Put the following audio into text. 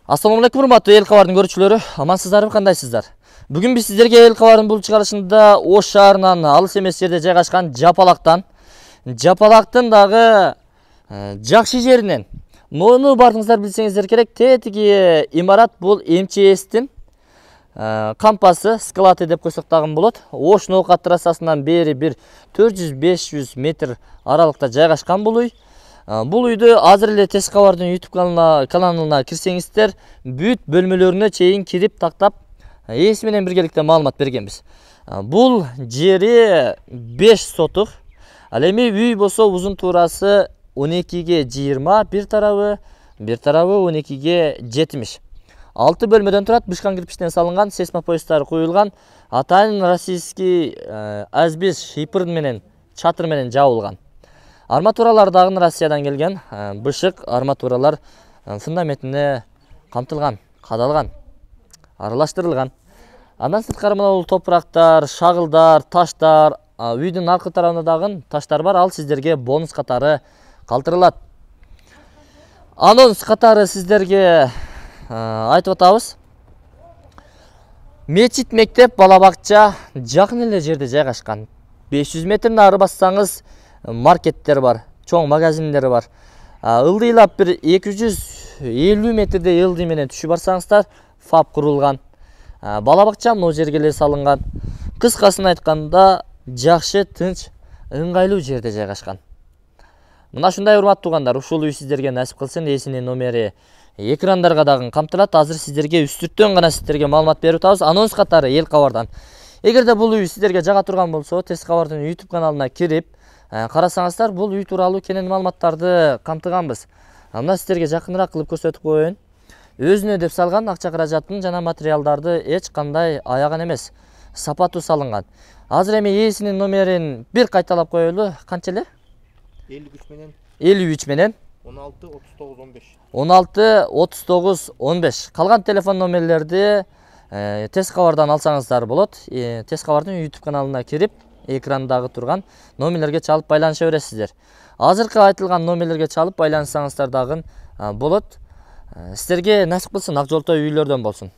Assalamu alaikum, урматтуу эл кабардын көрүүчүлөрү, амансыздарбы, кандайсыздар? Бүгүн биз сиздерге эл кабардын бул чыгарышында Ош шаарынан алыс эмес жерде жайгашкан Жапалактын дагы жакшы жеринен муну бардыңыздар билсеңиздер керек. Тетиги имарат бул МЧСтин кампасы, склады деп койсок дагы болот. Ош Ноокат трассасынан бери бир 400-500 метр аралыкта жайгашкан бул үй. Бул үйдү азыр эле Тез кабардын YouTube каналына кирсеңиздер, бүт бөлмөлөрүнө чейин кирип тактап, ээси менен биргеликте маалымат бергенбиз. Бул жери 5 сотук. Ал эми үй болсо узун туурасы 12ге 20, бир тарабы 12ге 70. 6 бөлмөдөн турат, бышкан кирпичтен салынган, сейсмопоястары коюлган, атайын российский азбес шипыр менен, чатыр менен жабылган. Арматуралар дагы Россиядан келген, бышык арматуралар фундаментине камтылган, кадалган, аралаштырылган. Андан сырткары мына бул топурактар, шагылдар, таштар, үйдүн аркы тарабында дагы таштар бар, ал сиздерге бонус катары калтырылат. Анонс катары сиздерге айтып атабыз. Мечит, мектеп, бала бакча жакын эле жерде жайгашкан. 500 метр нары бассаңыз маркеттер бар, чоң магазиндер бар. Ылдыйлап бир 250 метрде ылдый менен түшүп барсаңыздар, ФАП курулган. Бала бакча могу жерге эле салынган. Кыскасын айтканда, жакшы, тынч, ыңгайлуу жерде жайгашкан. Мына ушундай урматтуу туугандар, ушул үй сиздерге насип кылсын. Эсинин номери экрандарга дагы камтылат. Азыр сиздерге үстүрттөн гана сиздерге маалымат берип атабыз. Анонс катары эл кабардан. Эгерде бул үй сиздерге жага турган болсо, Тез кабардын YouTube каналына кирип карасаңыздар, бул үй тууралуу кенен маалыматтарды камтыганбыз. Мына сиздерге жакыныраак кылып көрсөтүп коеюн. Өзүнө деп салган акча каражатын жана материалдарды эч кандай аяган эмес, сапаттуу салынган. Азыр эми ээсинин номерин бир кайталап коелу. Канча эле? 53 менен 16 39 15. Калган телефон номерлерди Тез кабардан алсаңыздар болот. Тез кабардын YouTube каналына кирип, экрандагы турган номерлерге чалып байланыша бересиздер. Азыркы айтылган номерлерге чалып байланышсаңыздар дагы болот. Сиздерге насип кылсын, ак жолтой үйлөрдөн болсун.